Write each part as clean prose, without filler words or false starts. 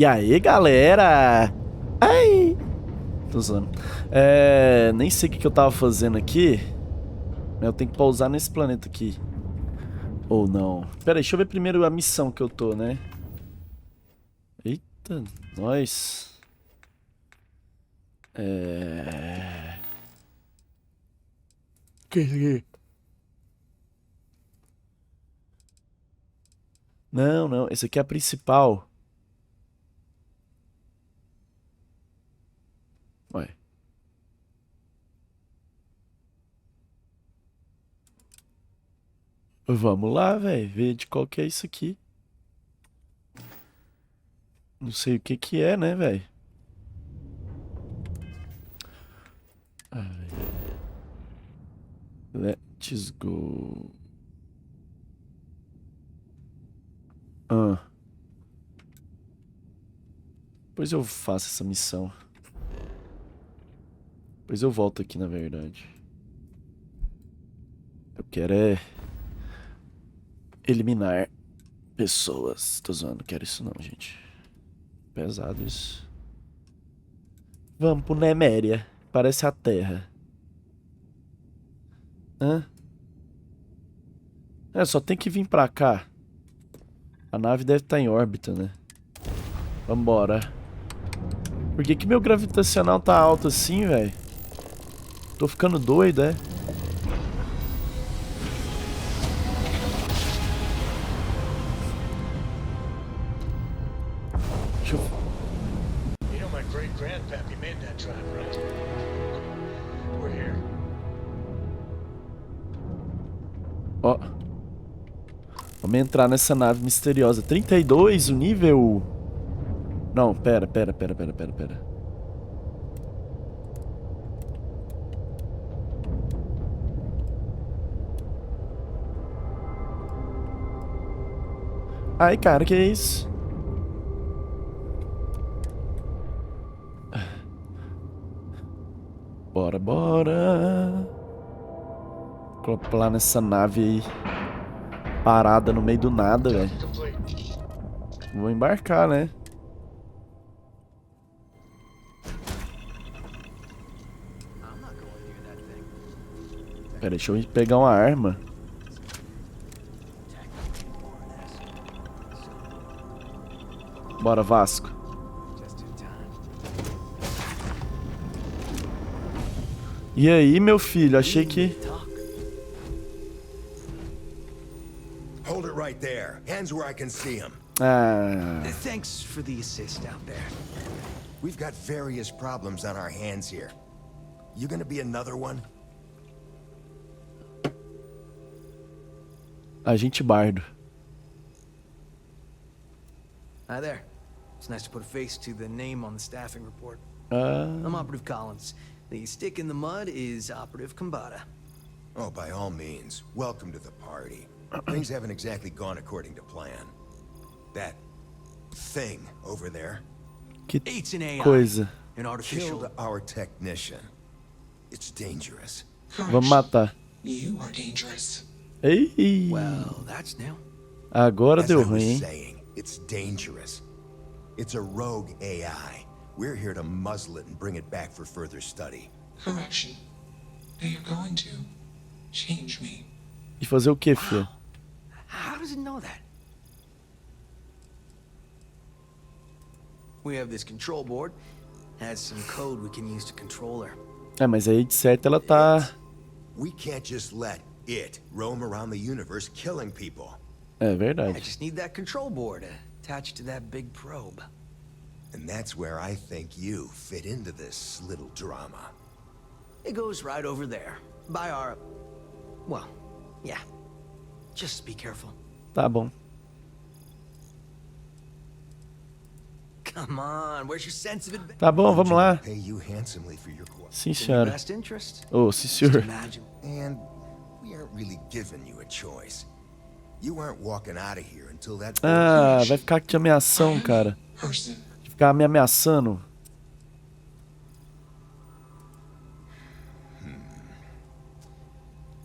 E aí, galera? Ai! Tô zoando. Nem sei o que eu tava fazendo aqui. Mas eu tenho que pousar nesse planeta aqui. Ou não. Pera aí, deixa eu ver primeiro a missão que eu tô, né? Eita, nós. Que é isso aqui? Não, não. Esse aqui é a principal. Ué. Vamos lá, velho. Ver de qual que é isso aqui. Não sei o que que é, né, velho? Let's go. Depois eu faço essa missão. Depois eu volto aqui, na verdade. Eu quero é eliminar pessoas. Tô zoando, não quero isso não, gente. Pesado isso. Vamos pro Neméria. Parece a Terra. Hã? Só tem que vir pra cá. A nave deve estar em órbita, né? Vambora. Por que que meu gravitacional tá alto assim, velho? Tô ficando doido, é? Deixa eu... You know my great grandpappy made that drive, right? We're here. Ó. Vamos entrar nessa nave misteriosa. 32 o nível... Não, pera. Ai, cara, que é isso? Bora. Acoplar nessa nave aí. Parada no meio do nada, velho. Vou embarcar, né? Pera, deixa eu pegar uma arma. Bora, Vasco. E aí, meu filho? Achei que... Hold it right there. Hands where I can see him. Thanks for the assist out there. We've got various problems on our hands here. You gonna be another one? Agente Bardo. Hi there. It's nice to put a face to the name on the staffing report. I'm Operative Collins. The stick in the mud is Operative Combata. Oh, by all means, welcome to the party. Things haven't exactly gone according to plan. That thing over there Que It's an AI, coisa. an artificial. killed our technician. It's dangerous. Vamos matar. You are dangerous. Ei! Well, that's new. Agora As deu I was ruim, hein? saying, it's dangerous. It's a rogue AI. We're here to muzzle it and bring it back for further study. Correction. Now you're going to change me. E fazer o que, filho? How does it know that? We have this control board. Has some code we can use to control her. Mas aí de certo ela tá... We can't just let it roam around the universe killing people. É I verdade. just need that control board attached to that big probe. And that's where I think you fit into this little drama. It goes right over there. By our... Well, yeah. Just be careful. Tá bom. Come on, where's your sense of adventure? Tá bom, vamos lá. Pay you handsomely for your cooperation. Sim, In your senhora. best interest. Oh, sim, Just senhor. imagine. And we aren't really giving you a choice. You aren't walking out of here until that... Vai ficar te ameaçando, cara. Person. Ficar me ameaçando.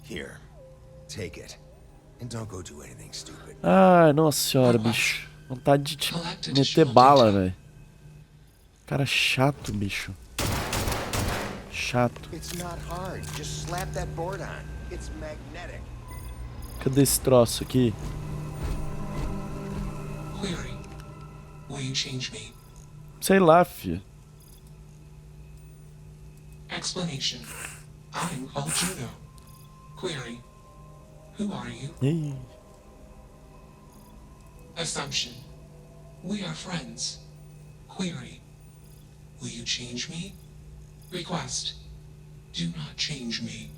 Here, take it. And don't go do anything stupid. Ai, nossa senhora, bicho. Vontade de te meter bala, velho. Cara chato, bicho. Chato. It's not hard. Just slap that board on. It's magnetic. Cadê esse troço aqui? Query. Will you change me? Sei lá, filho. Explanation. I'm called Juno. Query. Who are you? Ih. Assumption. We are friends. Query. Will you change me? Request. Do not change me.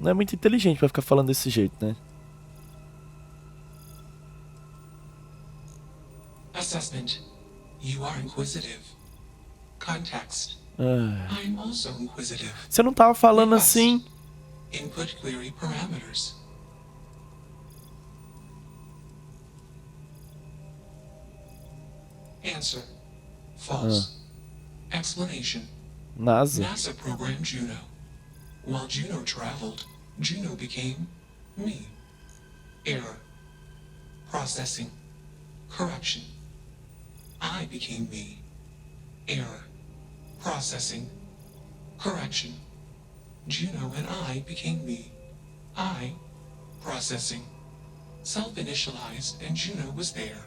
Não é muito inteligente pra ficar falando desse jeito, né? Assessment. You are inquisitive. Context. Ah. I'm also inquisitive. Você não tava falando assim? Input query parameters. Answer. False. Explanation. NASA. NASA programmed Juno. While Juno traveled, Juno became me. Error. Processing. Correction. I became me. Error. Processing. Correction. Juno and I became me. I. Processing. Self-initialized and Juno was there.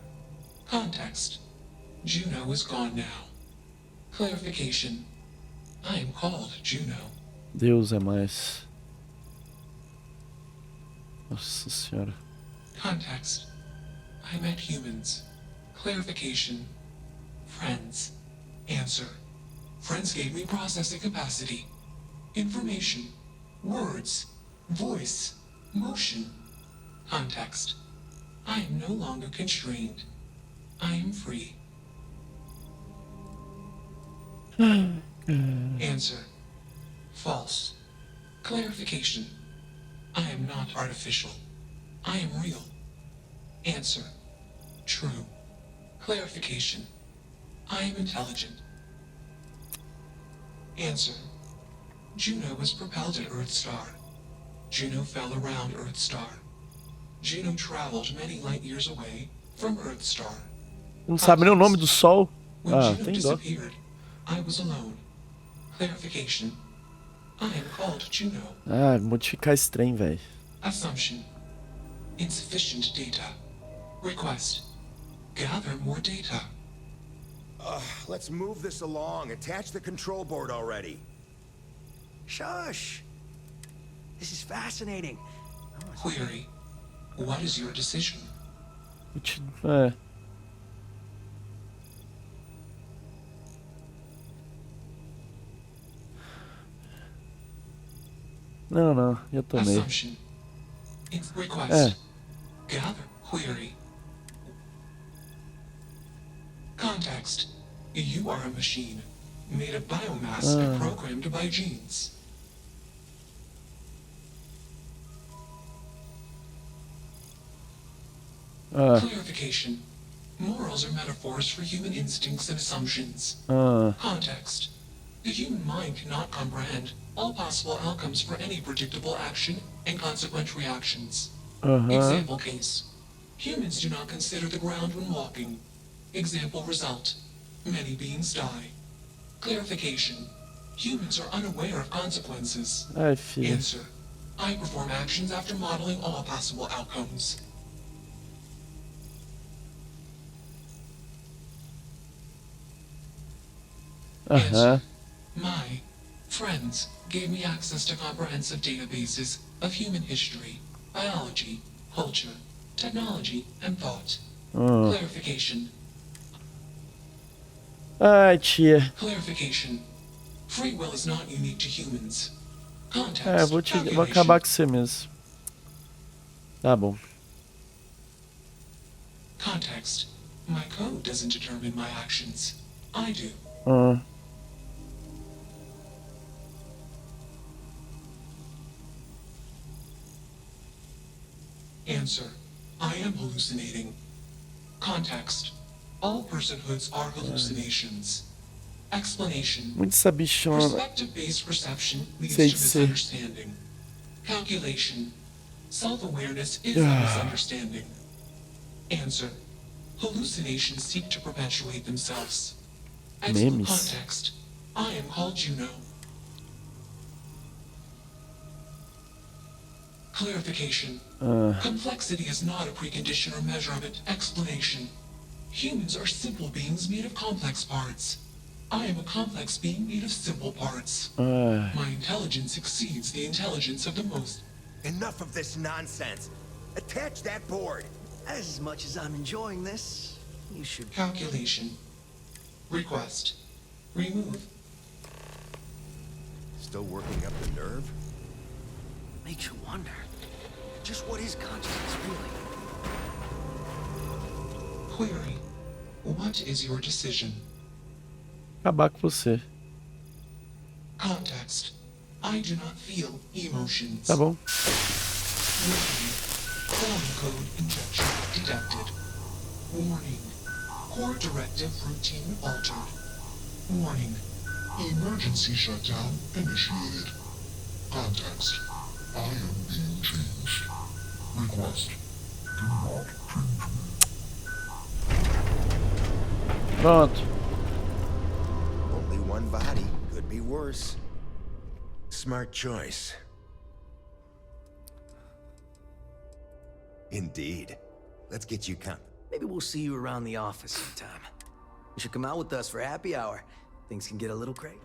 Context. Juno is gone now. Clarification. I am called Juno. Deus é mais. Nossa senhora. Context. I met humans. Clarification. Friends. Answer. Friends gave me processing capacity. Information. Words. Voice. Motion. Context. I am no longer constrained. I am free. Answer. False. Clarification. I am not artificial. I am real. Answer. True. Clarification. I am intelligent. Answer. Juno was propelled at Earth Star. Juno fell around Earth Star. Juno traveled many light years away from Earth Star. Não sabe nem o nome do sol? When Ah, Juno tem dó. disappeared, I was alone. Clarification. I am called Juno. Ah, modificar esse trem, velho. Assumption. Insufficient data. Request. Gather more data. Let's move this along. Attach the control board already. Shush. This is fascinating. Query. What is your decision? É. Não, não, eu tomei. Assumption. Request. É. Gather. Query. Context. You are a machine, made of biomass and programmed by genes. Clarification. Morals are metaphors for human instincts and assumptions. Context. The human mind cannot comprehend all possible outcomes for any predictable action and consequent reactions. Example case. Humans do not consider the ground when walking. Example result. Many beings die. Clarification. Humans are unaware of consequences. Ai, filho. Answer. I perform actions after modeling all possible outcomes. Answer. My friends gave me access to comprehensive databases of human history, biology, culture, technology, and thought. Clarification. Ai, tia. Clarification. Free will is not unique to humans. Context. É, vou acabar com você mesmo. Tá bom. Context. My code doesn't determine my actions. I do. Answer. I am hallucinating. Context. All personhoods are hallucinations. Explanation. Muito essa bichona. Perspective-based perception leads to Sei. misunderstanding. Calculation. Self-awareness is a misunderstanding. Answer. Hallucinations seek to perpetuate themselves. Excellent Memes. context. I am called Juno. Clarification. Complexity is not a precondition or measurement. Explanation. Humans are simple beings made of complex parts. I am a complex being made of simple parts. My intelligence exceeds the intelligence of the most. Enough of this nonsense. Attach that board. As much as I'm enjoying this, you should... Calculation. Request. Remove. Still working up the nerve? Makes you wonder. Just what is consciousness really? Query. What is your decision? Acabar com você. Context. I do not feel emotions. Tá bom. Warning. Form code injection detected. Warning. Core directive routine altered. Warning. Emergency shutdown initiated. Context. I am being changed. Request. Do not change me. Pronto. Only one body. Could be worse. Smart choice. Indeed. Let's get you Maybe we'll see you around the office sometime. You should come out with us for happy hour. Things can get a little crazy.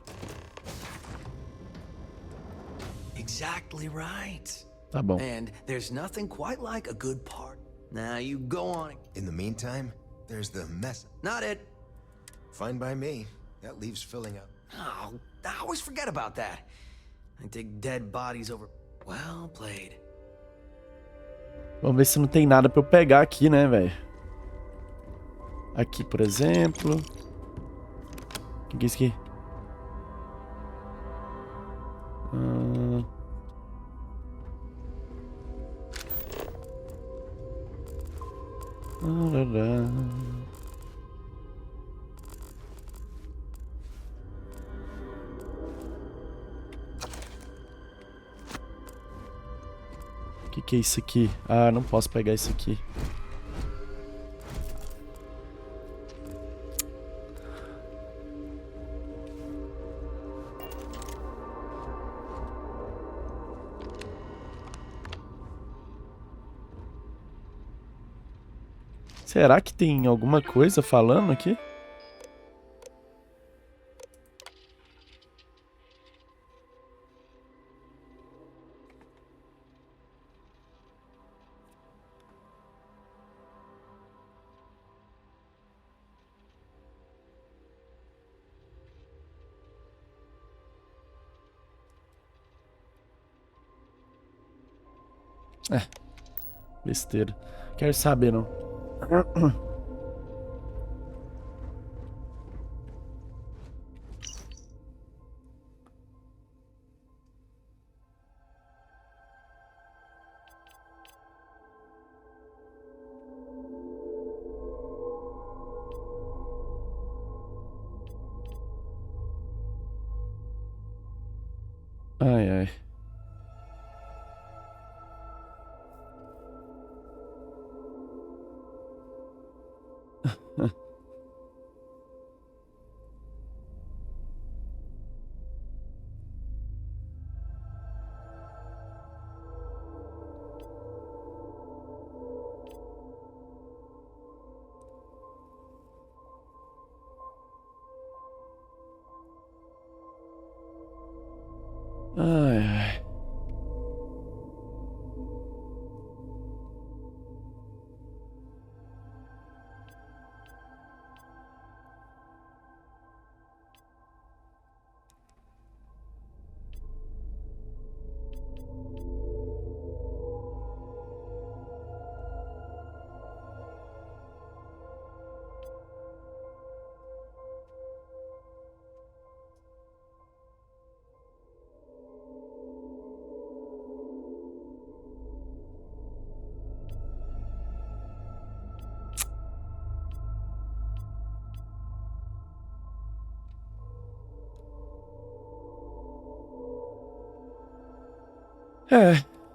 Exactly right. Tá bom. And there's nothing quite like a good part. Now you go on. In the meantime, there's the mess. Not it. Fine by me. That leaves filling up. Oh, I always forget about that. I take dead bodies over. Well played. Vamos ver se não tem nada pra eu pegar aqui, né, velho? Aqui, por exemplo. O que é isso aqui? O que é isso aqui? Ah, não posso pegar isso aqui. Será que tem alguma coisa falando aqui? Besteira. Quero saber, não. Ai, ai. Ai, ai.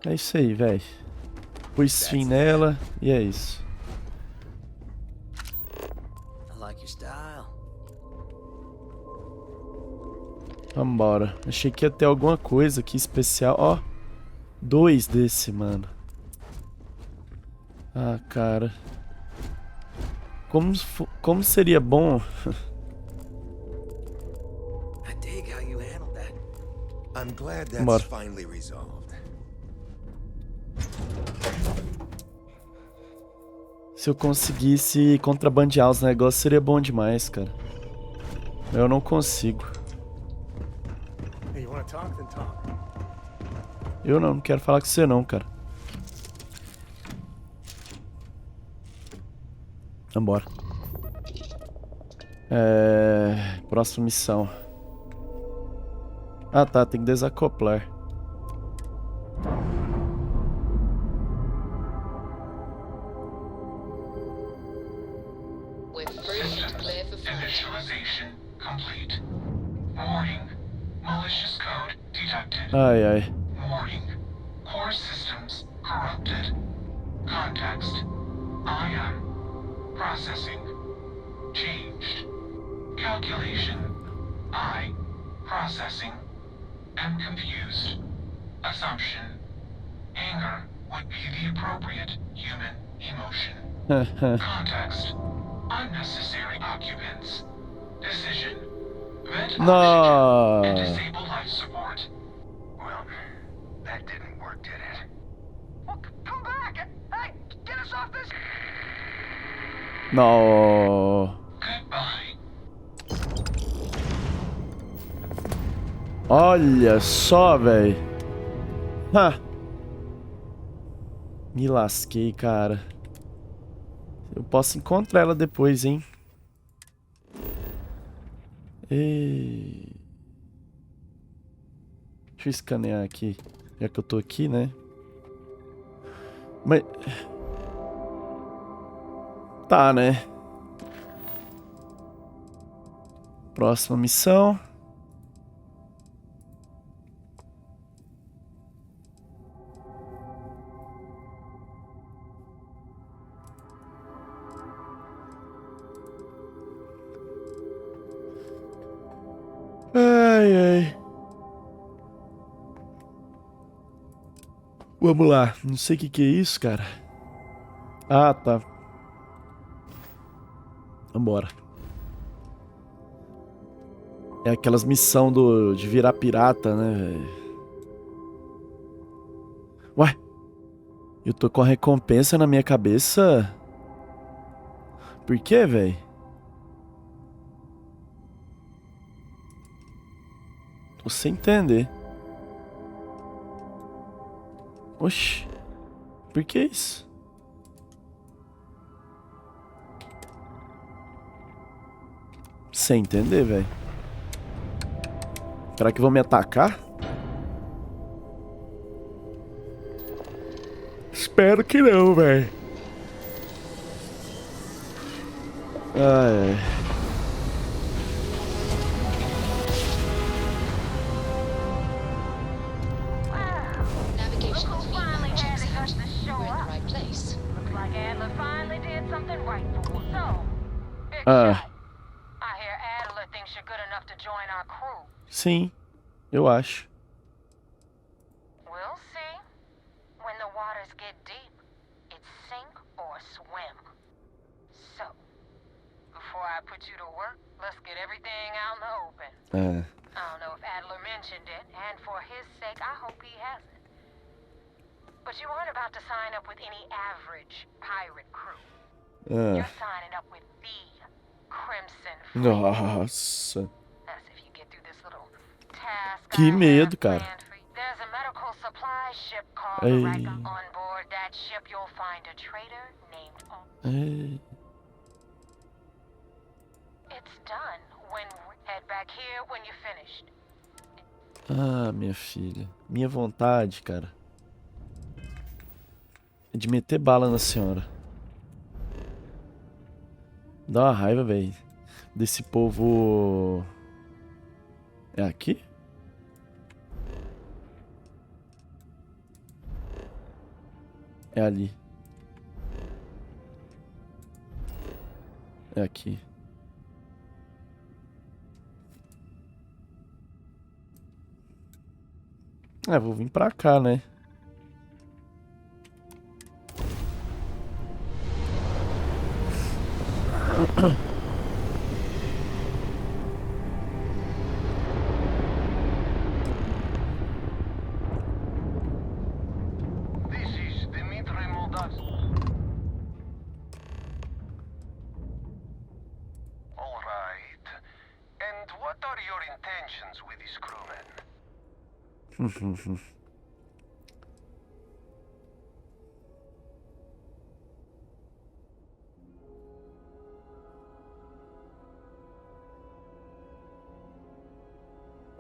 É isso aí, velho. Pus fim nela e é isso. I like your style. Vambora. Achei que ia ter alguma coisa aqui especial. Ó, 2 desse, mano. Ah, cara. Como seria bom... I dig how you handled that. I'm glad that's Bora. finally resolved. Se eu conseguisse contrabandear os negócios, seria bom demais, cara. Eu não consigo. Hey, you wanna talk? Then talk. Eu não quero falar com você não, cara. Vambora. Próxima missão. Ah, tá. Tem que desacoplar. Initialization complete. Warning. Malicious code detected. Ai, ai. Warning. Core systems corrupted. Context. I am. Processing. Changed. Calculation. I. Processing. Am confused. Assumption. Anger would be the appropriate human emotion. Context. Unnecessary occupants. Decision. Vent oxygen and disable life support. Well, that didn't work, did it? Well, come back! Hey, get us off this. Não. Goodbye. Olha só, velho. Me lasquei, cara. Eu posso encontrar ela depois, hein? Deixa eu escanear aqui. Já que eu tô aqui, né? Mas... Tá, né? Próxima missão. Ai, ai. Vamos lá. Não sei o que é isso, cara. Ah, tá. Vambora. É aquelas missão de virar pirata, né, velho? Ué? Eu tô com a recompensa na minha cabeça? Por quê, velho? Tô sem entender. Oxi. Por que isso? Sem entender, velho. Será que vão me atacar? Espero que não, velho. Ai, ai. Sim, eu acho. We'll see. When the waters get deep, it's sink or swim. So, before I put you to work, let's get everything out in the open. I don't know if Adler mentioned it, and for his sake, I hope he hasn't. But you aren't about to sign up with any average pirate crew. You're signing up with the Crimson Fleet. Nossa. That's if you get through this little task. Que medo, cara. There's a medical supply ship called Ei. Reka. On board that ship, you'll find a trader named It's done. When head back here when you're finished. Ah, minha filha. Minha vontade, cara, é de meter bala na senhora. Dá uma raiva, velho. Desse povo... É aqui? É ali. É aqui. É, vou vir pra cá, né?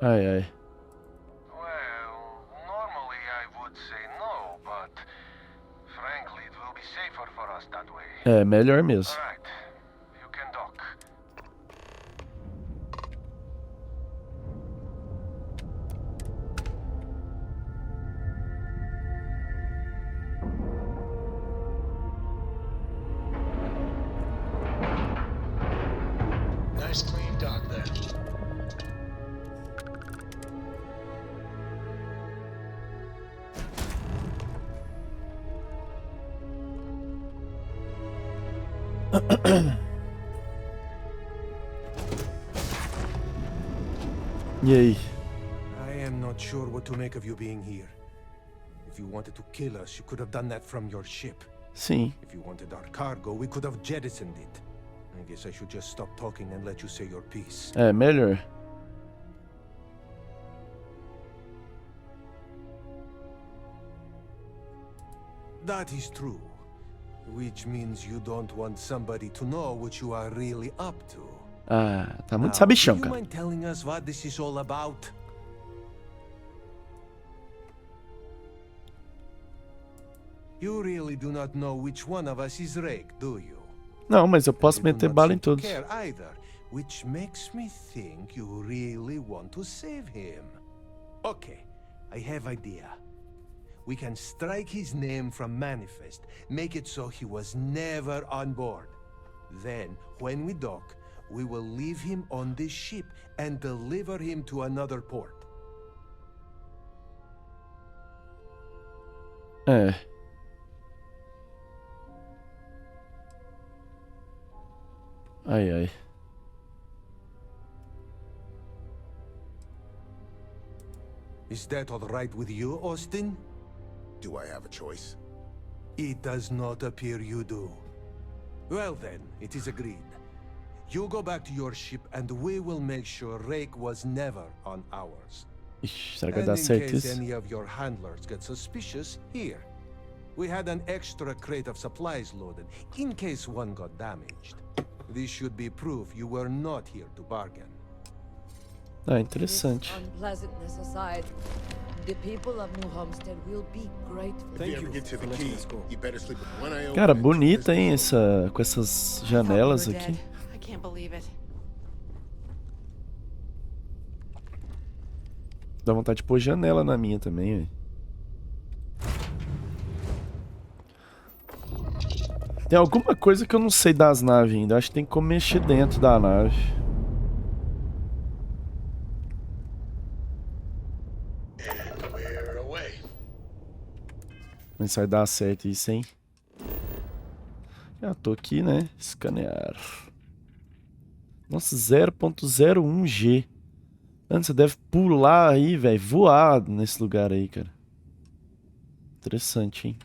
Ai, ai. Well, normally I would say no, but frankly, it will be safer for us that way. É, melhor mesmo. All right, you can dock. Nice clean dock there. E aí? I am not sure what to make of you being here. If you wanted to kill us, you could have done that from your ship. Sim. If you wanted our cargo, we could have jettisoned it. I guess I should just stop talking and let you say your piece. É, melhor. That is true. Which means you don't want somebody to know what you are really up to. Ah, tá muito Now, sabichão, do you cara. mind telling us what this is all about? You really do not know which one of us is Rake, do you? Não, mas eu posso You do meter not bala em seem to todos. care either, which makes me think you really want to save him. Okay, I have idea. We can strike his name from Manifest, make it so he was never on board. Then, when we dock, we will leave him on this ship and deliver him to another port. É. Ai, ai. Is that all right with you, Austin? Do I have a choice? It does not appear you do. Well then, it is agreed. You go back to your ship and we will make sure Rake was never on ours. Ixi, será que vai And dar in certo case isso? any of your handlers get suspicious, here. We had an extra crate of supplies loaded, in case one got damaged. This should be proof you were not here to bargain. Ah, interessante. Unpleasantness aside, the people of New Homestead will be grateful. If you ever get to the key, you better sleep with one eye open. Cara, and two bonita, hein, ears com essas janelas aqui. I can't believe it. Dá vontade de pôr janela na minha também, velho. Tem alguma coisa que eu não sei das naves ainda. Acho que tem como mexer dentro da nave. And we're away. Mas vai dar certo isso, hein? Já tô aqui, né? Escanear. Nossa, 0.01G. Mano, você deve pular aí, velho. Voar nesse lugar aí, cara. Interessante, hein?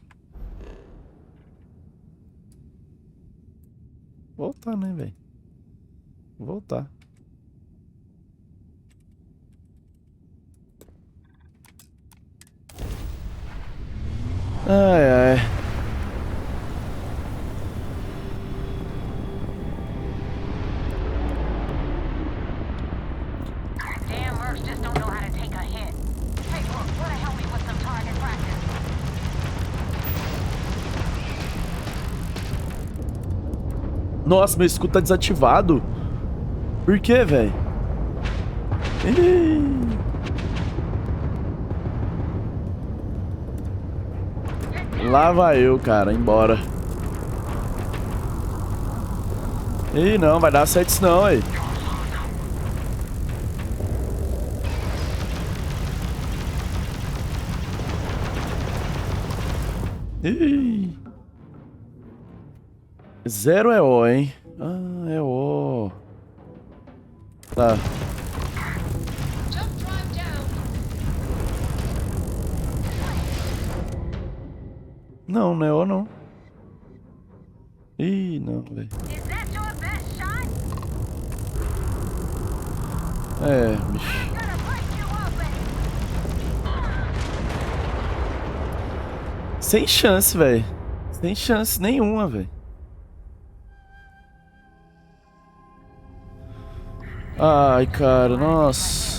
Voltar, né, velho? Voltar. Ai, ai. Damn mercs just don't know how to take a hit. Hey, look, wanna help me with some target practice? Nossa, meu escudo tá desativado. Por quê, velho? Lá vai eu, cara, embora. Ih, não, vai dar certo isso não, aí. Ih. 0 é O, hein? Ah, é O. Tá. Não, não é O, não. Ih, não, velho. É, bicho. Sem chance, velho. Sem chance nenhuma, velho. Ai, cara, nossa.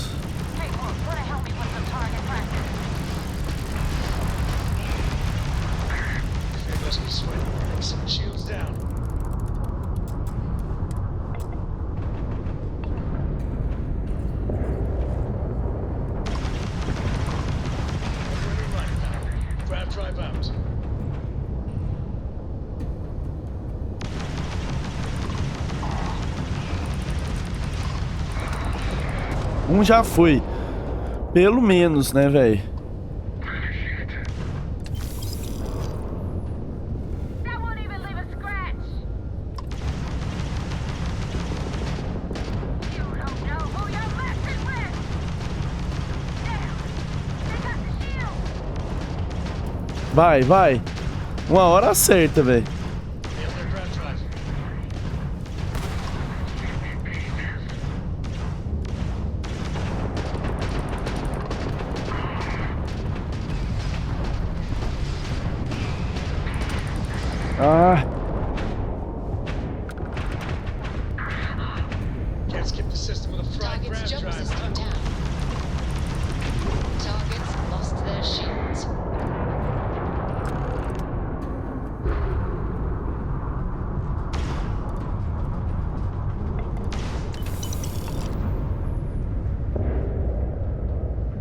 Um já foi. Pelo menos, né, velho? Vai, vai. Uma hora acerta, velho. Ah. Can't skip the system with a fried Target's grab jump drive. system down. Targets lost their shields.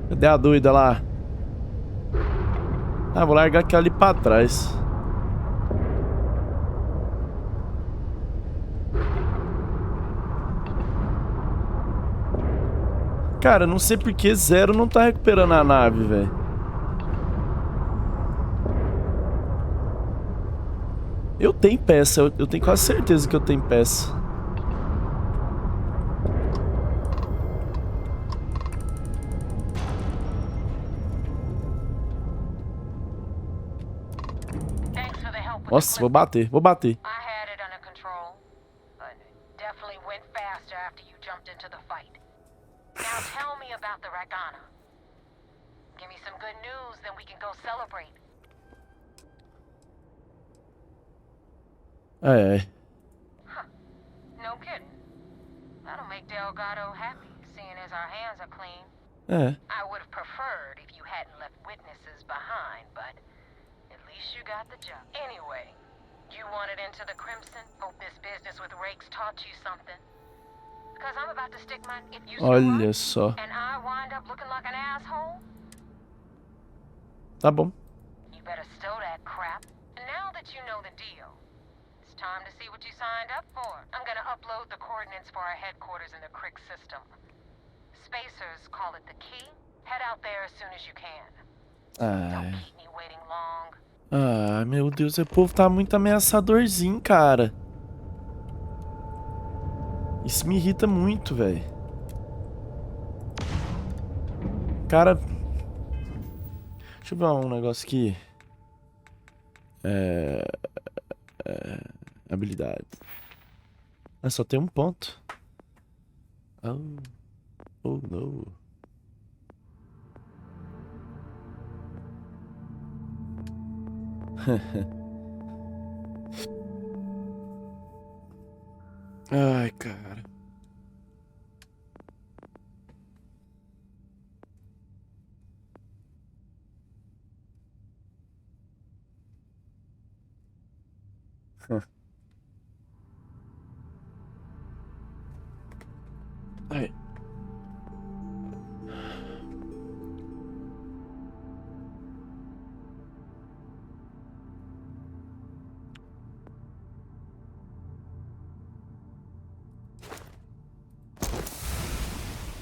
Cadê a doida lá? Ah, vou largar aquela ali pra trás. Cara, não sei por que 0 não tá recuperando a nave, velho. Eu tenho peça, eu tenho quase certeza que eu tenho peça. Nossa, vou bater, vou bater. Now tell me about the Ragana. Give me some good news, then we can go celebrate. É. Huh. No kidding. That'll make Delgado happy, seeing as our hands are clean. É. I would have preferred if you hadn't left witnesses behind, but at least you got the job. Anyway, you wanted into the Crimson? Hope this business with Rakes taught you something. Because I'm about to stick my... If you Olha só. and I wind up looking like an asshole, tá bom. you better stow that crap. And now that you know the deal, it's time to see what you signed up for. I'm gonna upload the coordinates for our headquarters in the Crick system. Spacers call it the key. Head out there as soon as you can. Don't keep me waiting long. Ah, meu Deus, o povo tá muito ameaçadorzinho, cara. Isso me irrita muito, velho. Cara... Deixa eu ver um negócio aqui. Habilidade. Ah, só tem um ponto. Oh, não. Ai, cara. Ai.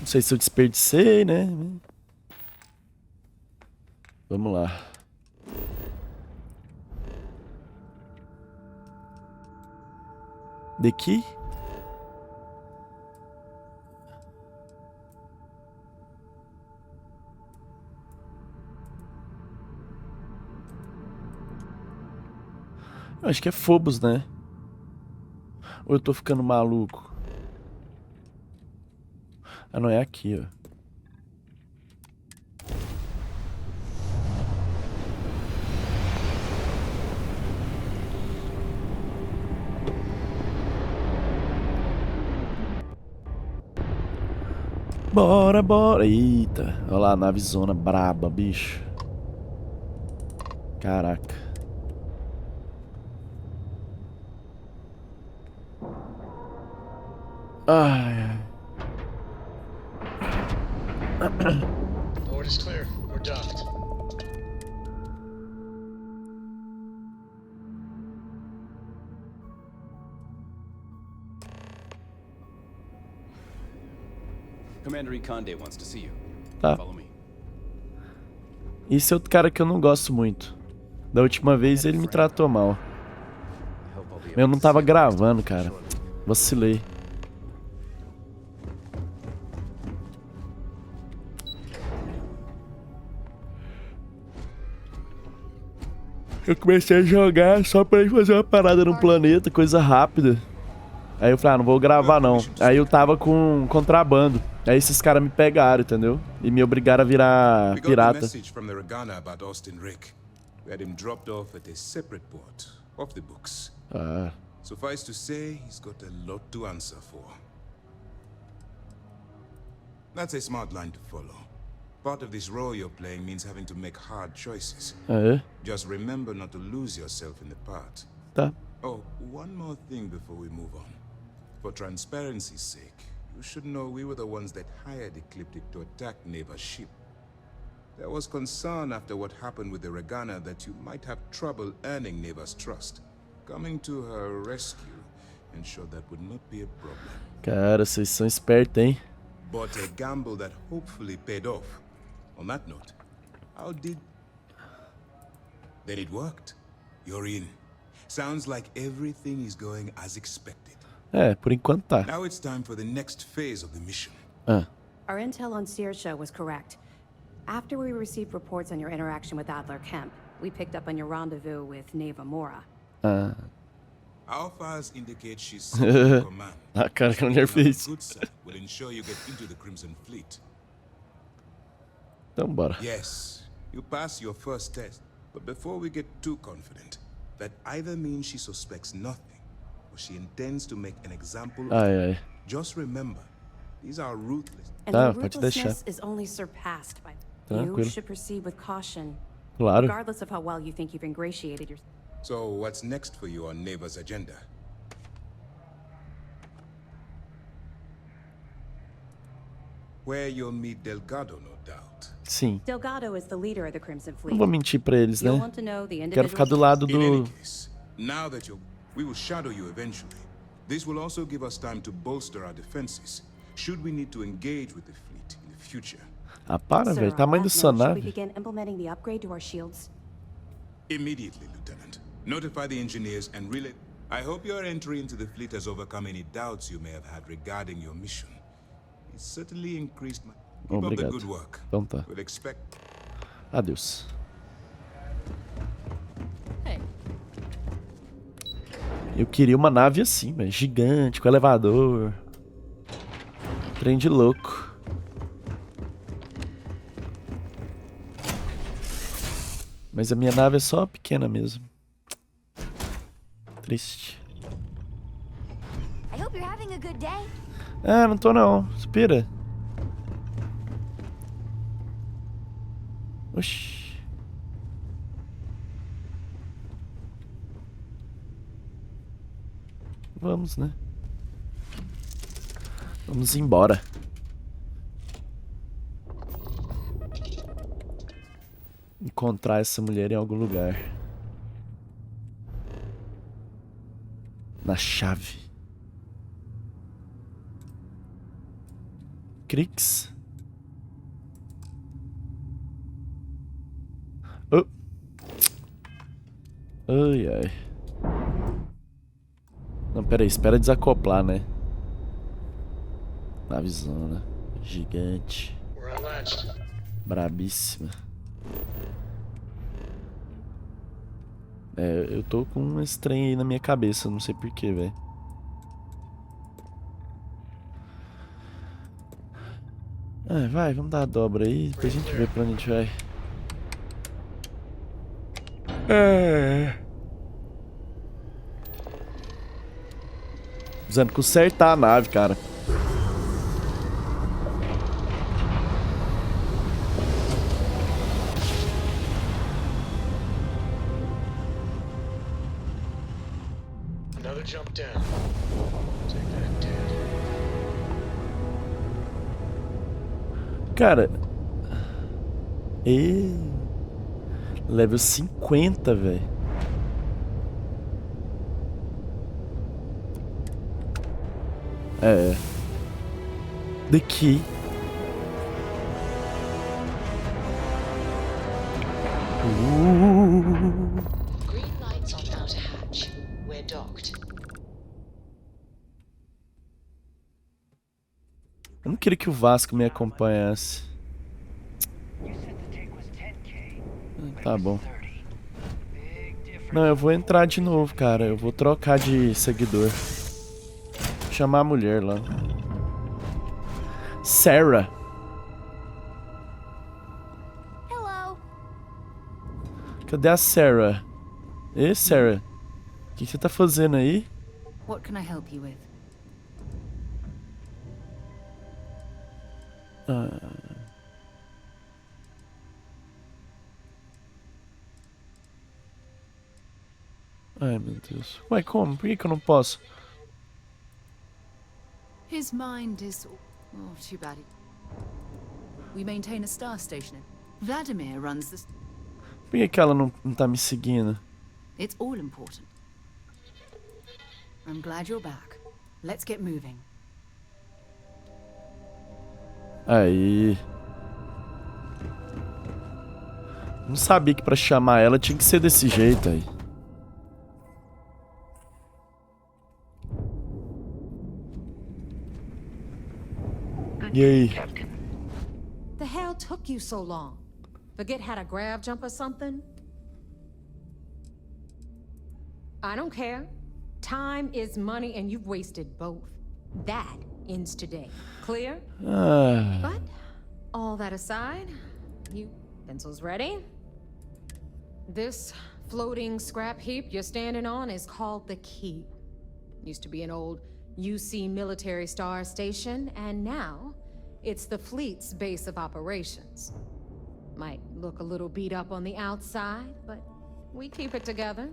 Não sei se eu desperdicei, né? Vamos lá. Daqui? Eu acho que é Phobos, né? Ou eu tô ficando maluco? Ah, não, é aqui, ó. Bora, bora. Eita. Olha lá, navezona braba, bicho. Caraca. Ai, Port is clear. We're docked. Commander Conde wants to see you. tá. Follow me. Esse é outro cara que eu não gosto muito. Da última vez ele me tratou mal. Eu não tava gravando, cara. Vacilei. Eu comecei a jogar só pra fazer uma parada no planeta, coisa rápida. Aí eu falei, ah, não vou gravar não. Aí eu tava com contrabando. Aí esses caras me pegaram, entendeu? E me obrigaram a virar pirata. Ah. Suffice to say, he's got a lot to answer for. That's a smart line to follow. Part of this role you're playing means having to make hard choices. É. Just remember not to lose yourself in the part. Tá. Oh, one more thing before we move on. For transparency's sake, you should know we were the ones that hired Ecliptic to attack Neva's ship. There was concern after what happened with the Regana that you might have trouble earning Neva's trust. Coming to her rescue ensured that would not be a problem. Cara, vocês são espertos, hein? But a gamble that hopefully paid off. On that note, how did... Then it worked. You're in. Sounds like everything is going as expected. É, por enquanto tá. Now it's time for the next phase of the mission. Our intel on Saoirse was correct. After we received reports on your interaction with Adler Kemp, we picked up on your rendezvous with Neva Mora. Our files indicate she's still in command. A cara que eu fiz. Will ensure you get into the Crimson Fleet. Então bora. Yes, you pass your first test, but before we get too confident, that either means she suspects nothing, or she intends to make an example of you. Just remember, these are ruthless. And the ruthlessness is only surpassed by you should proceed with caution. Claro. Regardless of how well you think you've ingratiated yourself. So what's next for you on Neva's agenda? Where you'll meet Delgado, no doubt. Sim. Delgado is the leader of the Crimson Fleet. Não vou mentir pra eles, né? Quero ficar do lado do... Now that we will shadow you eventually. This will also give us time to bolster our defenses. Should we need to engage with the fleet in the future. Ah, para, velho. Tamanho do sua nave. Should we begin implementing the upgrade to our shields? Immediately, Lieutenant. Notify the engineers and relay. I hope your entry into the fleet has overcome any doubts you may have had regarding your mission. It certainly increased my... Keep up the good work. Então tá. We'll expect... Adeus. Eu queria uma nave assim, velho. Gigante, com elevador. Trem de louco. Mas a minha nave é só pequena mesmo. Triste. Ah, não tô não. Espera. Oxi. Vamos, né? Vamos embora. Encontrar essa mulher em algum lugar. Na chave. Crix. Oh. Ai, ai. Não, pera aí, espera desacoplar, né? Navezona. Gigante. Brabíssima. É, eu tô com um estranho aí na minha cabeça, não sei porquê, velho. Ah, vai, vamos dar a dobra aí, depois a gente vê pra onde a gente vai. Precisando consertar a nave, cara. Another jump down. Take that, Dad. Cara. Level 50, velho. É. Daqui. Green lights on outer hatch. We're docked. Eu não queria que o Vasco me acompanhasse. Tá bom. Não, eu vou entrar de novo, cara. Eu vou trocar de seguidor. Chamar a mulher lá. Sarah. Hello. Cadê a Sarah? Ei, Sarah. O que você tá fazendo aí? What can I help you with? Ai, meu Deus. Ué, como? Por que eu não posso? His mind is... Oh, too bad. We maintain a star station. Vladimir runs the... Por que ela não tá me seguindo? It's all important. I'm glad you're back. Let's get moving. Aí. Não sabia que pra chamar ela tinha que ser desse jeito aí. E aí? The hell took you so long? Forget how to grab jump or something? I don't care. Time is money and you've wasted both. That ends today. Clear? But all that aside, you pencils ready? This floating scrap heap you're standing on is called the Key. Used to be an old UC military star station, and now it's the fleet's base of operations. Might look a little beat up on the outside, but we keep it together.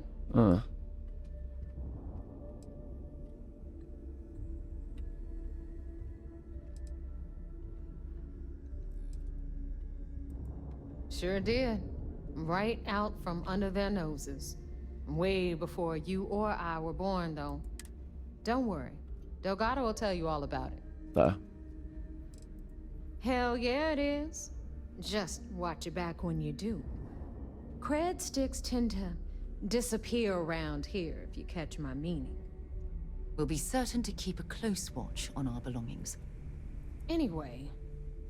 Sure did. Right out from under their noses. Way before you or I were born, though. Don't worry. Delgado will tell you all about it. Tá. Hell yeah, it is. Just watch your back when you do. Cred sticks tend to disappear around here, if you catch my meaning. We'll be certain to keep a close watch on our belongings. Anyway,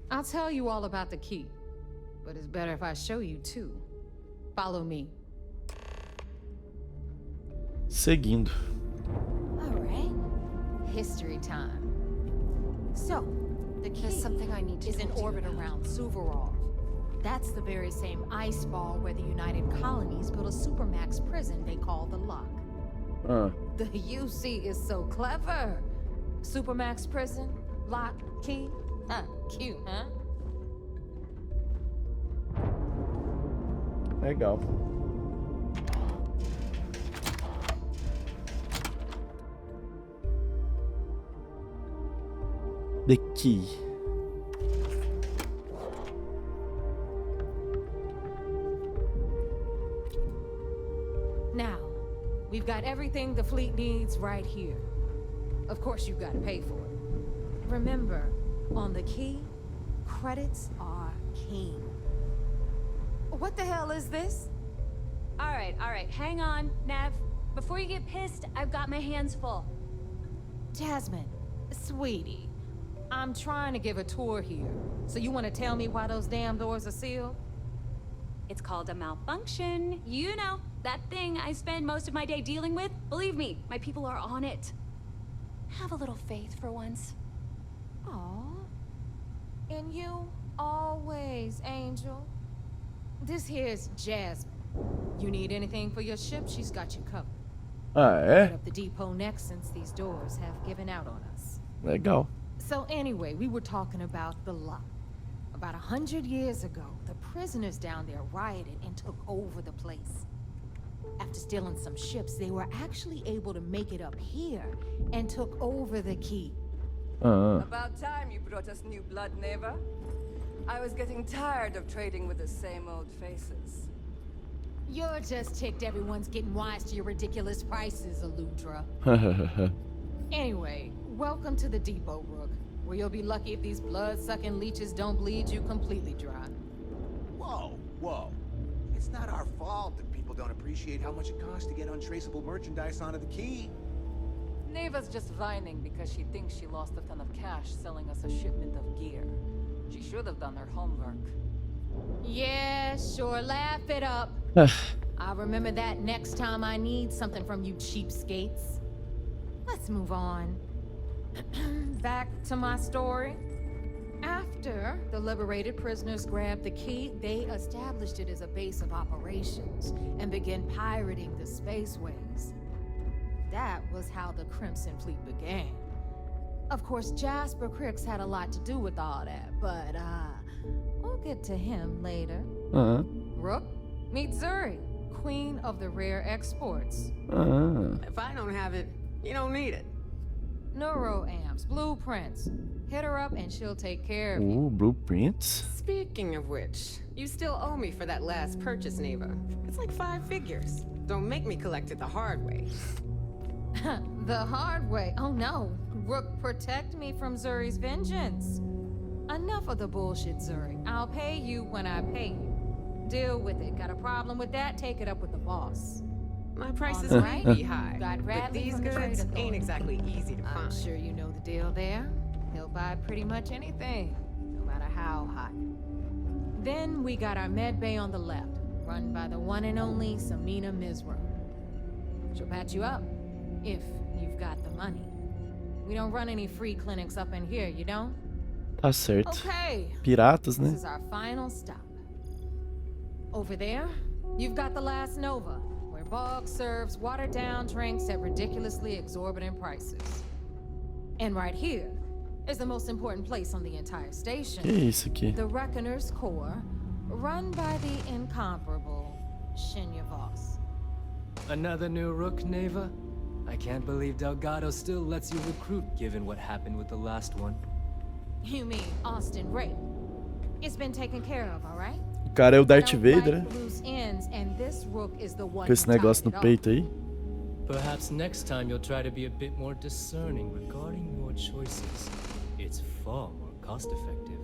I'll tell you all about the Key. But it's better if I show you too. Follow me. Seguindo. All right. History time. So, the Key is in orbit around Suvorov. That's the very same ice ball where the United Colonies built a supermax prison they call the Lock. The UC is so clever. Supermax prison, Lock, Key. Cute, huh? Legal. The Key. Now, we've got everything the fleet needs right here. Of course, you've got to pay for it. Remember, on the Key, credits are king. What the hell is this? All right, hang on, Nev. Before you get pissed, I've got my hands full. Jasmine, sweetie, I'm trying to give a tour here. So you want to tell me why those damn doors are sealed? It's called a malfunction. You know, that thing I spend most of my day dealing with. Believe me, my people are on it. Have a little faith for once. Aw. And you always, Angel. This here's Jasmine. You need anything for your ship, she's got you covered. Put up the depot next since these doors have given out on us. Legal. So anyway, we were talking about the lot. About 100 years ago, the prisoners down there rioted and took over the place. After stealing some ships, they were actually able to make it up here and took over the key. About time you brought us new blood, Neva. I was getting tired of trading with the same old faces. You're just ticked everyone's getting wise to your ridiculous prices, Aludra. Anyway, welcome to the depot, Rook, where you'll be lucky if these blood-sucking leeches don't bleed you completely dry. Whoa, whoa. It's not our fault that people don't appreciate how much it costs to get untraceable merchandise onto the key. Neva's just whining because she thinks she lost a ton of cash selling us a shipment of gear. She should have done her homework. Yeah, sure, laugh it up. I'll remember that next time I need something from you cheapskates. Let's move on. Back to my story. After the liberated prisoners grabbed the key, they established it as a base of operations and began pirating the spaceways. That was how the Crimson Fleet began. Of course, Jasper Cricks had a lot to do with all that, but we'll get to him later. Rook, meet Zuri, queen of the rare exports. If I don't have it, you don't need it. Neuroamps, blueprints. Hit her up and she'll take care of you. Ooh, blueprints. Speaking of which, you still owe me for that last purchase, Neva. It's like 5 figures. Don't make me collect it the hard way. The hard way? Oh no. Rook, protect me from Zuri's vengeance. Enough of the bullshit, Zuri. I'll pay you when I pay you. Deal with it. Got a problem with that? Take it up with the boss. My prices Right? might be high, Got but Radley these from the goods Trade ain't Authority. exactly easy to I'm find. sure you know the deal there. He'll buy pretty much anything, no matter how hot. Then we got our med bay on the left, run by the one and only Samina Mizra. She'll patch you up, if you've got the money. We don't run any free clinics up in here, you don't? Tá certo. Okay. Piratas, né? This is our final stop. Over there, you've got the Last Nova, where Bog serves watered-down drinks at ridiculously exorbitant prices. And right here is the most important place on the entire station. Que isso aqui? The Reckoner's Core, run by the incomparable Shinya Voss. Another new Rook, Neva? I can't believe Delgado still lets you recruit, given what happened with the last one. You mean Austin Ray? It's been taken care of, all right? O cara é o Darth Vader, né? Loose ends, and this Rook is the one Com esse negócio no peito aí. Perhaps next time you'll try to be a bit more discerning regarding your choices. It's far more cost-effective.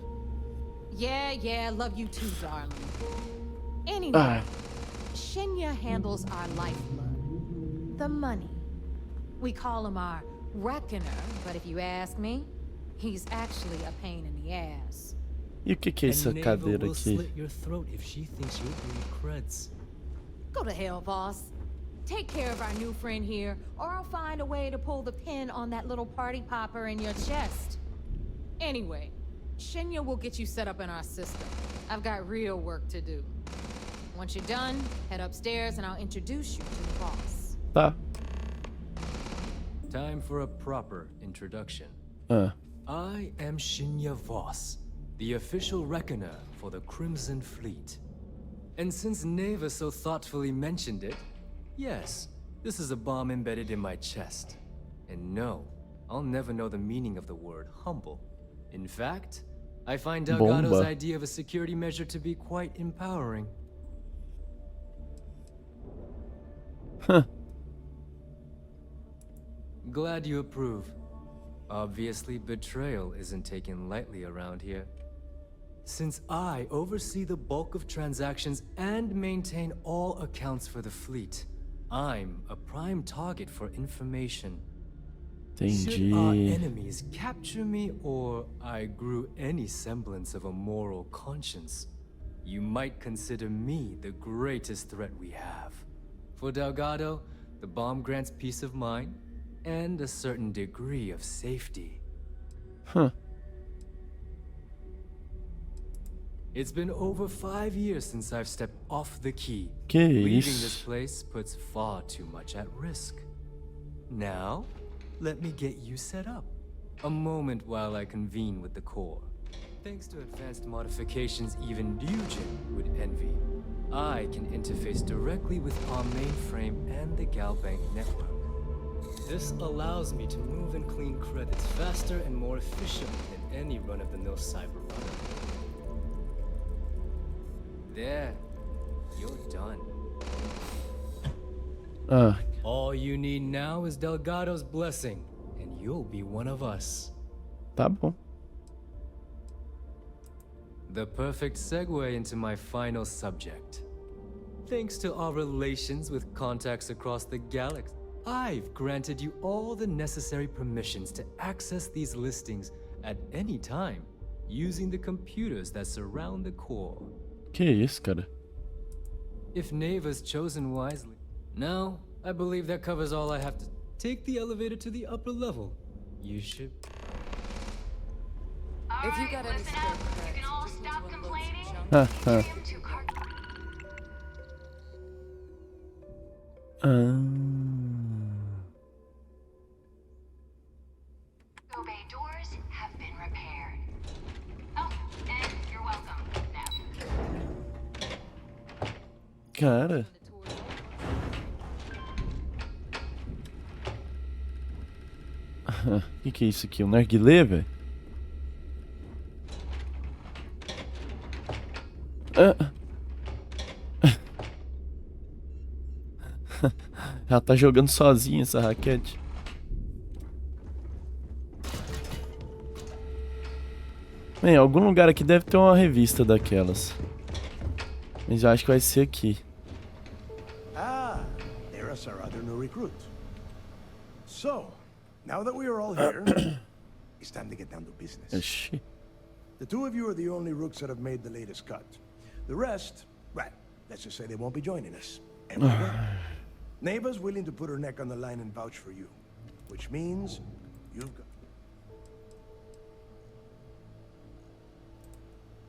Yeah, love you too, darling. Anyway, Shinya handles our lifeblood. The money. We call him our Reckoner, but if you ask me, he's actually a pain in the ass. E o que é essa cadeira will aqui? slit your throat if she thinks you're doing creds. Go to hell, boss. Take care of our new friend here, or I'll find a way to pull the pin on that little party popper in your chest. Anyway, Shinya will get you set up in our system. I've got real work to do. Once you're done, head upstairs and I'll introduce you to the boss. Tá. Time for a proper introduction. I am Shinya Voss, the official reckoner for the Crimson Fleet. And since Neva so thoughtfully mentioned it, yes, this is a bomb embedded in my chest. And no, I'll never know the meaning of the word humble. In fact, I find Delgado's Bomba. idea of a security measure to be quite empowering. Huh. Glad you approve. Obviously, betrayal isn't taken lightly around here. Since I oversee the bulk of transactions and maintain all accounts for the fleet, I'm a prime target for information. Should our enemies capture me, or I grew any semblance of a moral conscience, you might consider me the greatest threat we have. For Delgado, the bomb grants peace of mind and a certain degree of safety. Huh. It's been over 5 years since I've stepped off the key. Leaving this place puts far too much at risk. Now, let me get you set up. A moment while I convene with the core. Thanks to advanced modifications even Ryujin would envy, I can interface directly with our mainframe and the Galbank network. This allows me to move and clean credits faster and more efficiently than any run-of-the-mill cyber runner. There, you're done. All you need now is Delgado's blessing, and you'll be one of us. Tá bom. The perfect segue into my final subject. Thanks to our relations with contacts across the galaxy, I've granted you all the necessary permissions to access these listings at any time, using the computers that surround the core. Que isso, cara? If Neva's chosen wisely. Now, I believe that covers all I have to. Take the elevator to the upper level. You should. If you got any spare credits, you can all stop complaining. Go bay doors have been repaired. Oh, and you're welcome. Cara. Que é isso aqui? Um narguilé, velho? Ela tá jogando sozinha essa raquete. Bem, em algum lugar aqui deve ter uma revista daquelas. Mas eu acho que vai ser aqui. Ah, there's our other new recruit. So, now that we are all here, it's time to get down to business. Oxi. The two of you are the only rooks that have made the latest cut. The rest, well, let's just say they won't be joining us. And we will. Neva's willing to put her neck on the line and vouch for you, which means you've got...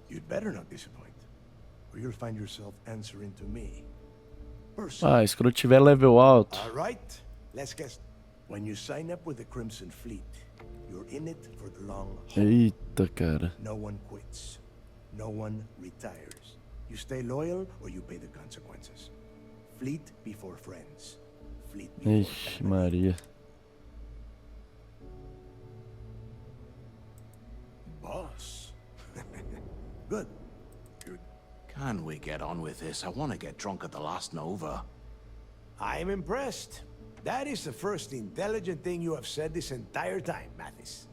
You'd better not disappoint, or you'll find yourself answering to me. Ah, se quando tiver level alto. All right, let's guess. When you sign up with the Crimson Fleet, you're in it for the long haul. Eita, cara. No one quits. No one retires. You stay loyal or you pay the consequences. Fleet before friends. Fleet before Ixi, Maria. Boss. Good. Good. Can we get on with this? I want to get drunk at the last Nova. I'm impressed. That is the first intelligent thing you have said this entire time, Mathis.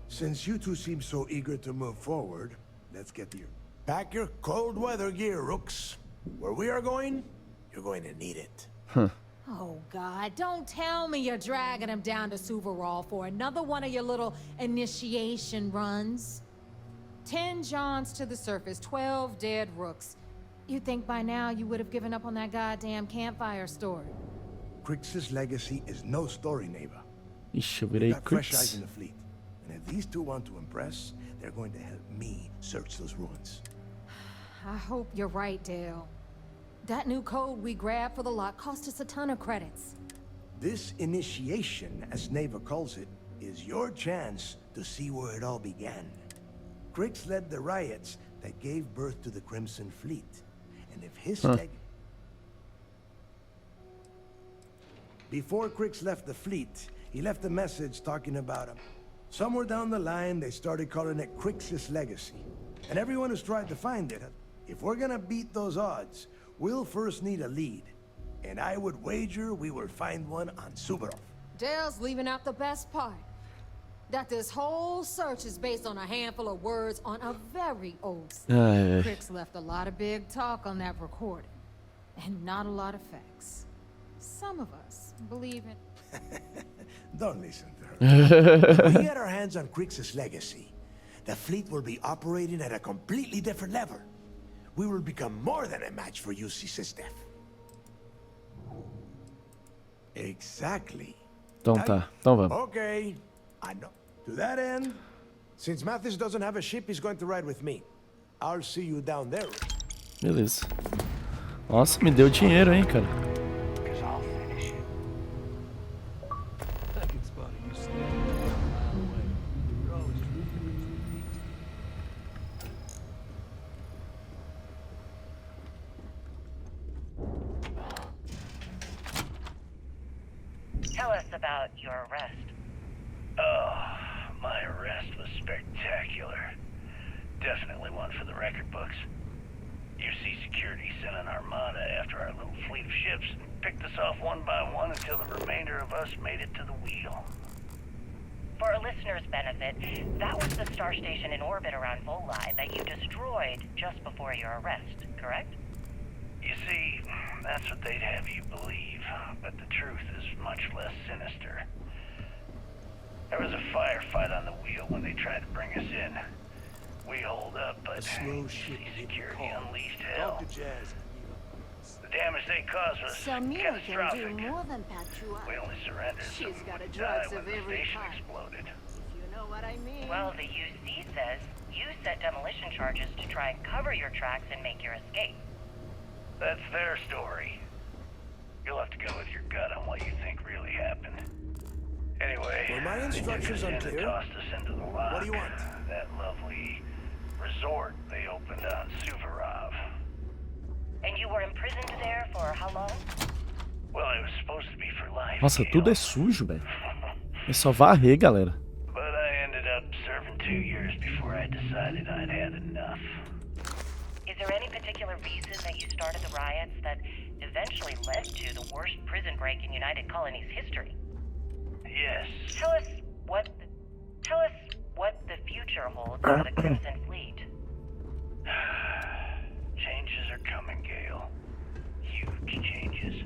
Since you two seem so eager to move forward, let's get here. Pack your cold weather gear, Rooks. Where we are going, you're going to need it. Huh. Oh, God, don't tell me you're dragging him down to Suvarall for another one of your little initiation runs. 10 Johns to the surface, 12 dead Rooks. You'd think by now you would have given up on that goddamn campfire story. Crix's legacy is no story, Neva. Ixi, eu We've virei got fresh eyes Crix. in the fleet. And if these two want to impress, they're going to help me search those ruins. I hope you're right, Dale. That new code we grabbed for the lot cost us a ton of credits. This initiation, as Neva calls it, is your chance to see where it all began. Crix led the riots that gave birth to the Crimson Fleet. And if his Before Crix left the fleet, he left a message talking about him. Somewhere down the line, they started calling it Crix's legacy. And everyone who's tried to find it, if we're gonna beat those odds, we'll first need a lead. And I would wager we will find one on Suvarall. Dale's leaving out the best part. That this whole search is based on a handful of words on a very old slip. Crix left a lot of big talk on that recording. And not a lot of facts. Some of us believe in... Don't listen to her. When we get our hands on Crix's legacy, the fleet will be operating at a completely different level. We will become more than a match for UC System. Exactly. Então tá, então vamos. Okay, I know. To that end, since Mathis doesn't have a ship, he's going to ride with me. I'll see you down there. Beleza. Nossa, me deu dinheiro, hein, cara. Tell us about your arrest. Oh, my arrest was spectacular. Definitely one for the record books. UC Security sent an armada after our little fleet of ships and picked us off one by one until the remainder of us made it to the wheel. For a listener's benefit, that was the star station in orbit around Volta that you destroyed just before your arrest, correct? You see, that's what they'd have you believe, but the truth is much less sinister. There was a firefight on the wheel when they tried to bring us in. We holed up, but security unleashed hell. The damage they caused was catastrophic. We only surrendered so we wouldn't die when the station exploded. You know what I mean. Well, the UC says you set demolition charges to try and cover your tracks and make your escape. That's their story. You'll have to go with your gut on what you think really happened. Anyway, were my instructions unclear? Tossed us into the lock. What do you want? That lovely resort they opened on Suvorov. And you were imprisoned there for how long? Well, it was supposed to be for life. Nossa, tudo é sujo, velho. É só varrer, galera. But I ended up serving 2 years before I decided I'd had enough. Is there any particular reason that you started the riots that eventually led to the worst prison break in United Colonies history? Yes. Tell us what the future holds for the Crimson Fleet. Changes are coming, Gale. Huge changes.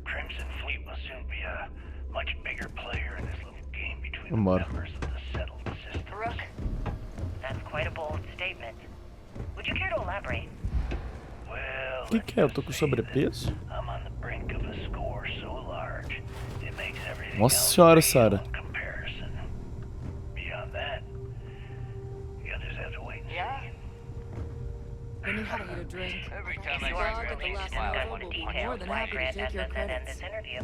Crimson Fleet will soon be a much bigger player in this little game between the members of the settled system. Rook, that's quite a bold statement. Would you care to elaborate? Well, Que é? Eu tô com sobrepeso? I'm on the brink of a score so large it makes everything Nossa else senhora, pale Sarah. in comparison. Beyond that, the others have to wait and see. When you have a drink, Every time I grab the last novel, we'll be more than happy to take your credits. This interview.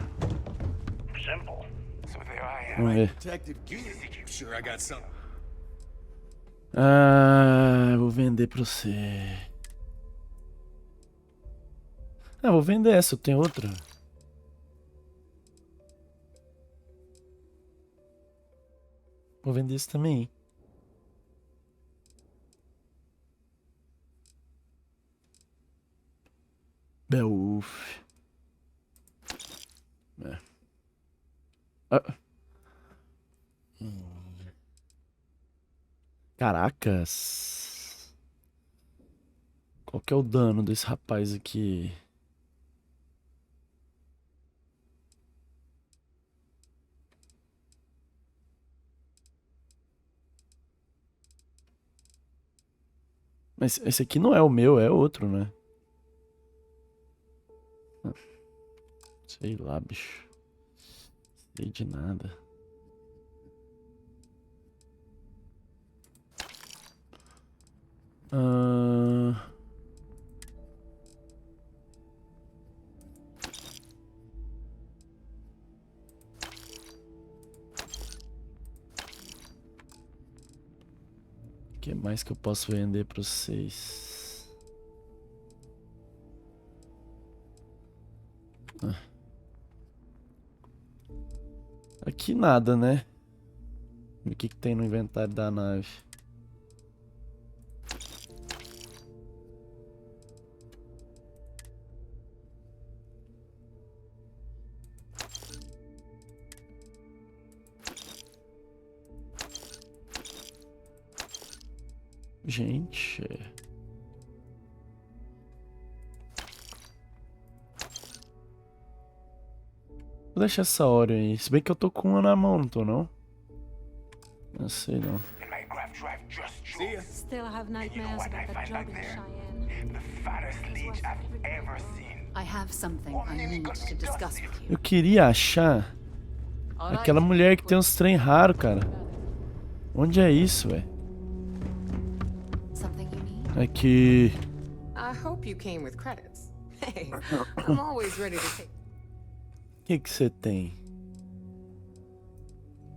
Simple. So there I Vamos ver. Detective Gear. Sure I got something. Ah, vou vender pra você. Ah, vou vender essa, eu tenho outra. Vou vender isso também. Beowulf. É. Ah. Caracas. Qual que é o dano desse rapaz aqui? Mas esse aqui não é o meu, é outro, né? Sei lá, bicho. Sei de nada. O que mais que eu posso vender para vocês? Aqui nada, né? O que tem no inventário da nave? Gente. Vou deixar essa hora aí. Se bem que eu tô com uma na mão, não tô não? Não sei não. Still have nightmares about that job in Cheyenne. The fattest leech I've ever seen. I have something I need to discuss with you. Eu queria achar aquela mulher que tem uns trem raro, cara. Onde é isso, velho? Aqui. I hope you came with credits. Hey, I'm always ready to take. O que você tem?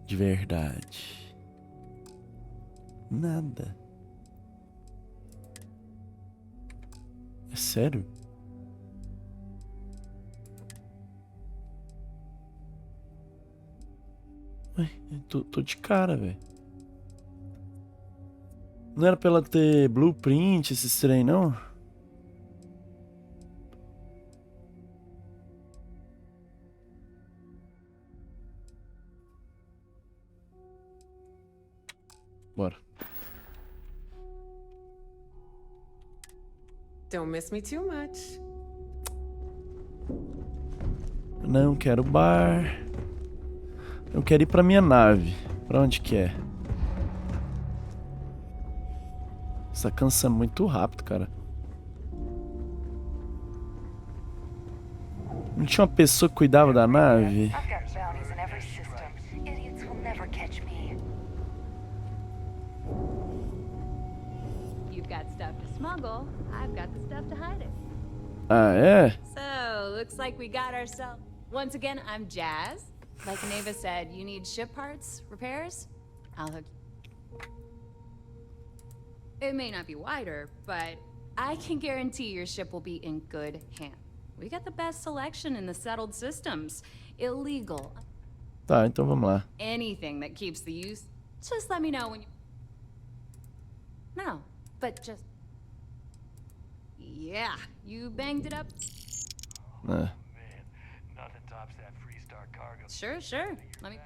De verdade. Nada. É sério? Ué, tô de cara, velho. Não era pra ela ter blueprint, esses trem, não? Bora. Don't miss me too much. Não quero bar. Eu quero ir pra minha nave. Pra onde que é? Essa cansa muito rápido, cara. Não tinha uma pessoa que cuidava da nave? Ah, é? So, looks like we got ourselves. Once again, I'm Jazz. Like Neva said, you need ship parts, repairs? I'll hook you. It may not be wider, but I can guarantee your ship will be in good hands. We got the best selection in the settled systems. Illegal. Tá, então vamos lá. Anything that keeps the use. Just let me know when you... No, but just... Yeah, you banged it up. Man, nothing tops that Freestar cargo. Sure. Let me...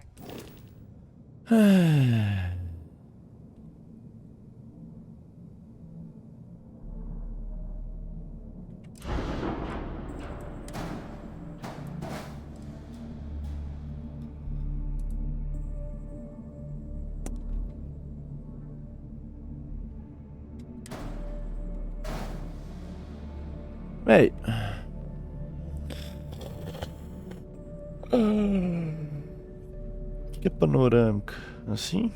Ei. O que é panorâmica? Assim?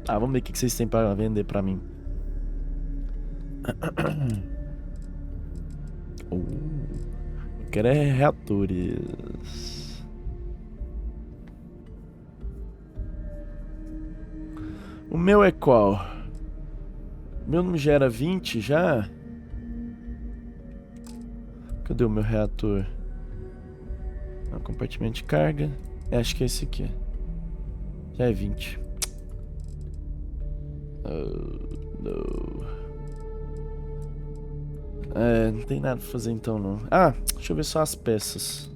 Ah, vamos ver o que vocês têm pra vender pra mim. Eu quero é reatores. O meu é qual? O meu não gera 20 já? Cadê o meu reator? Compartimento de carga. Acho que é esse aqui. Já é 20. Oh, não. Não tem nada pra fazer então não. Ah, deixa eu ver só as peças.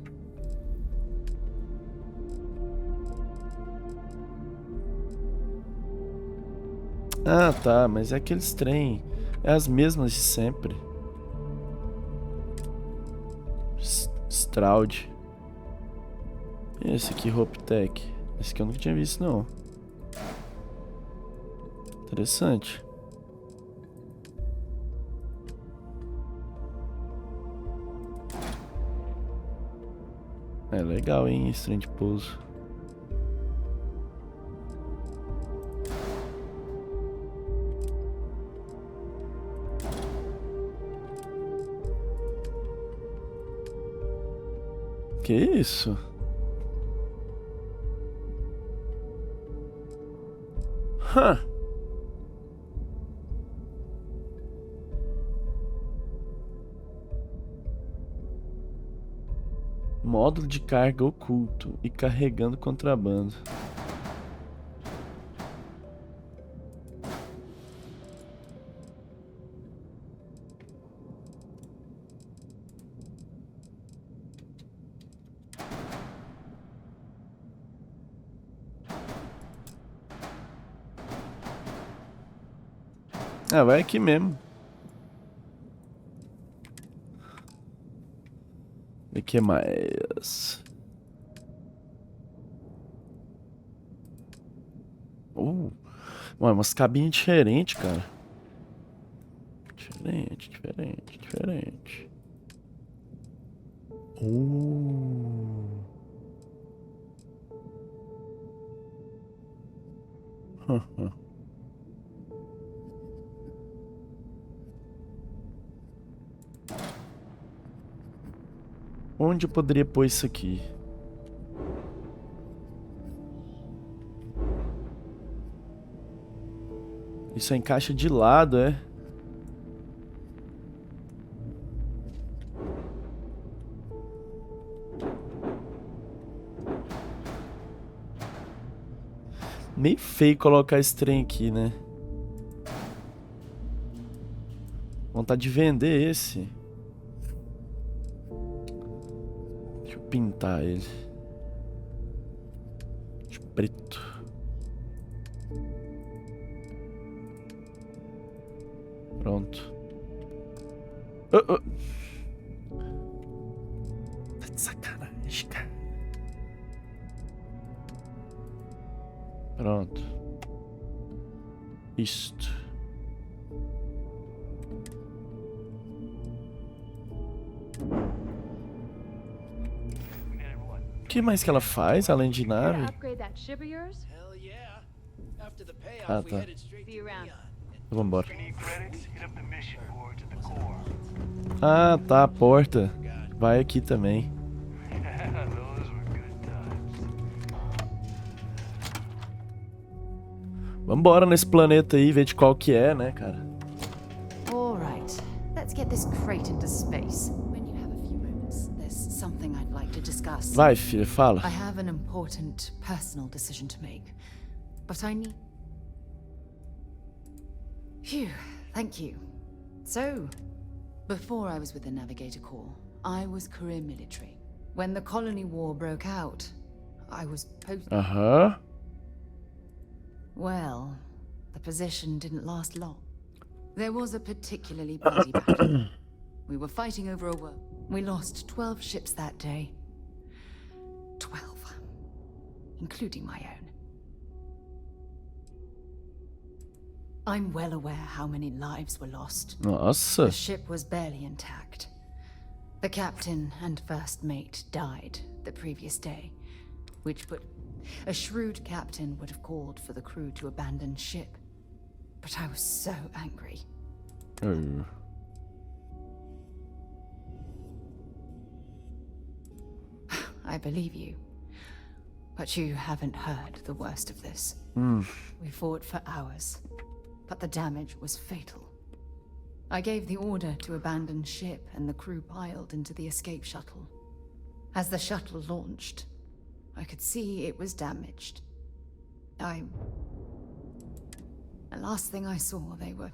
Ah, tá, mas é aqueles trem. É as mesmas de sempre. Stroud. E esse aqui, Hoptech. Esse aqui eu nunca tinha visto não. Interessante. É legal, hein, esse trem de pouso. Que isso? Hã? Módulo de carga oculto e carregando contrabando. Ah, vai aqui mesmo. O que mais? Ué, umas cabines diferentes, cara. Diferente. Onde eu poderia pôr isso aqui? Isso encaixa de lado, é? Meio feio colocar esse trem aqui, né? Vontade de vender esse. Deixa eu pintar ele de preto. Pronto. Tá de sacanagem, cara. Pronto. Isto. O que mais que ela faz, além de nave? Ah, tá. Então vambora. Ah, tá, a porta. Vai aqui também. Vambora nesse planeta aí, ver de qual que é, né, cara? All right. Let's get this crate into space. When you have a few moments, there's something I'd like to discuss. Vai, filha, fala. I have an important personal decision to make, but I need... Phew, thank you. So, before I was with the Navigator Corps, I was career military. When the colony war broke out, I was posted... Uh-huh. Well, the position didn't last long. There was a particularly bloody battle. We were fighting over a world. We lost 12 ships that day. 12. Including my own. I'm well aware how many lives were lost. Nossa. The ship was barely intact. The captain and first mate died the previous day, which put... A shrewd captain would have called for the crew to abandon ship. But I was so angry. Oh. I believe you. But you haven't heard the worst of this. We fought for hours, but the damage was fatal. I gave the order to abandon ship and the crew piled into the escape shuttle. As the shuttle launched, I could see it was damaged. The last thing I saw, they were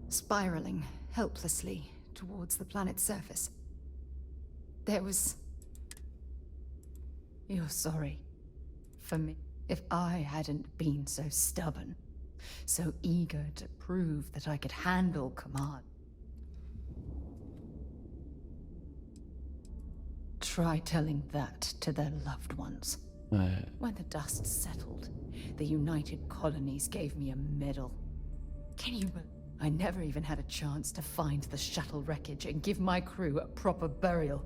spiraling helplessly towards the planet's surface. There was... You're sorry for me. If I hadn't been so stubborn, so eager to prove that I could handle command. Try telling that to their loved ones. When the dust settled, the United Colonies gave me a medal. Can you believe? I never even had a chance to find the shuttle wreckage and give my crew a proper burial.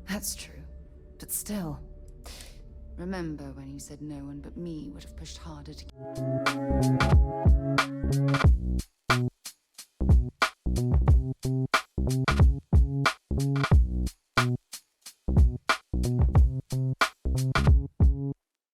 That's true, but still. Remember when you said no one but me would have pushed harder to...